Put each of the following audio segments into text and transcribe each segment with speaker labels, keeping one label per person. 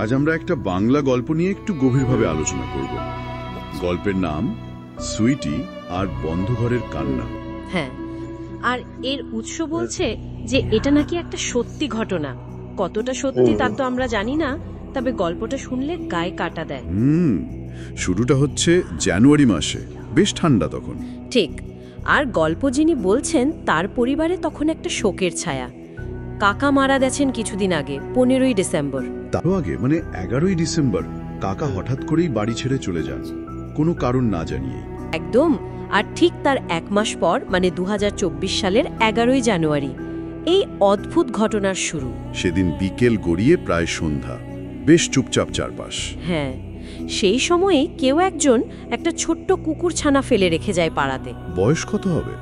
Speaker 1: আজ আমরা একটা বাংলা গল্প নিয়ে একটু গভীরভাবে আলোচনা করব। গল্পের নাম সুইটি আর বন্ধ ঘরের কান্না।
Speaker 2: হ্যাঁ, আর এর উৎস বলছে যে এটা নাকি একটা সত্যি ঘটনা। কতটা সত্যি তা তো আমরা জানি না, তবে গল্পটা শুনলে গায়ে কাটা দেয়।
Speaker 1: শুরুটা হচ্ছে জানুয়ারি মাসে, বেশ ঠান্ডা তখন।
Speaker 2: ঠিক, আর গল্প যিনি বলছেন তার পরিবারে তখন একটা শোকের ছায়া। কাকা মারা গেছেন কিছুদিন আগে, 15ই ডিসেম্বর।
Speaker 1: তারও আগে মানে 11ই ডিসেম্বর কাকা হঠাৎ করেই বাড়ি ছেড়ে চলে যান, কোনো কারণ না জানিয়ে।
Speaker 2: একদম, আর ঠিক তার এক মাস পর মানে 2024 সালের 11ই জানুয়ারি এই অদ্ভুত ঘটনার শুরু।
Speaker 1: সেদিন বিকেল গড়িয়ে প্রায় সন্ধ্যা, বেশ চুপচাপ চারপাশ।
Speaker 2: হ্যাঁ, সেই সময়ে কেউ একজন একটা ছোট্ট কুকুর ছানা ফেলে রেখে যায় পাড়াতে।
Speaker 1: বয়স কত হবে?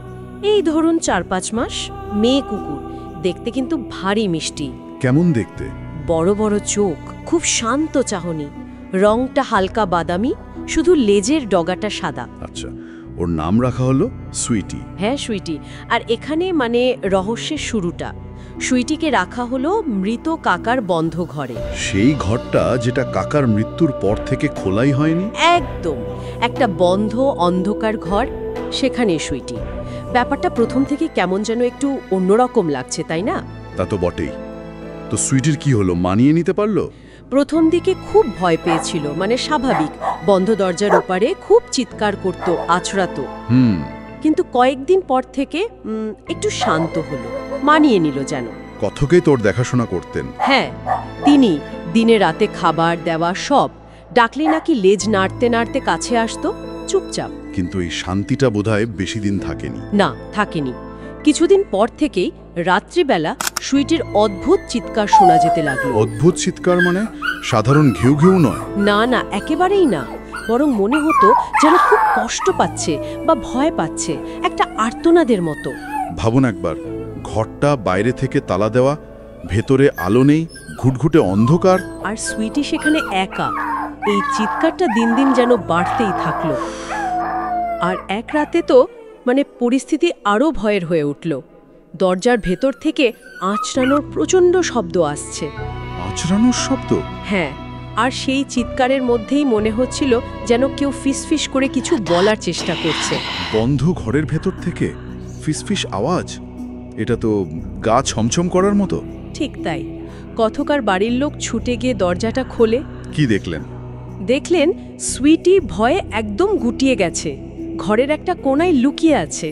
Speaker 2: এই ধরুন 4-5 মাস, মেয়ে কুকুর, দেখতে কিন্তু ভারী মিষ্টি।
Speaker 1: কেমন দেখতে?
Speaker 2: বড় বড় চোখ, খুব শান্ত চাহনি, রংটা হালকা বাদামি, শুধু লেজের ডগাটা সাদা।
Speaker 1: আচ্ছা, ওর নাম রাখা হলো সুইটি।
Speaker 2: হ্যাঁ, সুইটি। আর এখানে মানে রহস্যের শুরুটা, সুইটিকে রাখা হলো মৃত কাকার বন্ধ ঘরে।
Speaker 1: সেই ঘরটা যেটা কাকার মৃত্যুর পর থেকে খোলাই হয়নি?
Speaker 2: একদম, একটা বন্ধ অন্ধকার ঘর, সেখানে সুইটি। ব্যাপারটা প্রথম থেকে কেমন যেন একটু অন্যরকম লাগছে, তাই না?
Speaker 1: তা তো বটেই। তো সুইটির কি হলো, মানিয়ে নিতে পারলো?
Speaker 2: প্রথম দিকে খুব ভয় পেয়েছিল, মানে স্বাভাবিক, বন্ধ দরজার ওপারে খুব চিৎকার করত, আছড়াতো। কিন্তু কয়েকদিন পর থেকে একটু শান্ত হলো, মানিয়ে নিল যেন।
Speaker 1: কথকে তোর দেখাশোনা করতেন?
Speaker 2: হ্যাঁ, তিনি দিনে রাতে খাবার দেওয়া সব, ডাকলে নাকি লেজ নাড়তে নাড়তে কাছে আসতো, চুপচাপ।
Speaker 1: কিন্তু এই শান্তিটা বোধহয় বেশি দিন থাকেনি।
Speaker 2: না, থাকেনি। কিছুদিন পর থেকেই রাত্রিবেলা সুইটির অদ্ভুত চিৎকার শোনা যেতে লাগলো।
Speaker 1: অদ্ভুত চিৎকার মানে সাধারণ ঘেউ ঘেউ নয়?
Speaker 2: না না, একেবারেই না, বরং মনে হতো যেন খুব কষ্ট পাচ্ছে বা ভয় পাচ্ছে, একটা আর্তনাদের মতো।
Speaker 1: ভাবুন একবার, ঘরটা বাইরে থেকে তালা দেওয়া, ভেতরে আলো নেই, ঘুটঘুটে অন্ধকার,
Speaker 2: আর সুইটি সেখানে একা। এই চিৎকারটা দিন দিন যেন বাড়তেই থাকলো। আর এক রাতে তো মানে পরিস্থিতি আরও ভয়ের হয়ে উঠল। দরজার ভেতর থেকে আঁচড়ানোর প্রচণ্ড শব্দ আসছে।
Speaker 1: আঁচড়ানোর শব্দ?
Speaker 2: হ্যাঁ, আর সেই চিৎকারের মধ্যেই মনে হচ্ছিল যেন কেউ ফিসফিস করে কিছু বলার চেষ্টা করছে।
Speaker 1: বন্ধ ঘরের ভেতর থেকে ফিসফিস আওয়াজ, এটা তো গা ছমছম করার মতো।
Speaker 2: ঠিক তাই। কথকার বাড়ির লোক ছুটে গিয়ে দরজাটা খোলে।
Speaker 1: কি দেখলেন?
Speaker 2: দেখলেন সুইটি ভয়ে একদম গুটিয়ে গেছে, ঘরের একটা কোণায় লুকিয়ে আছে।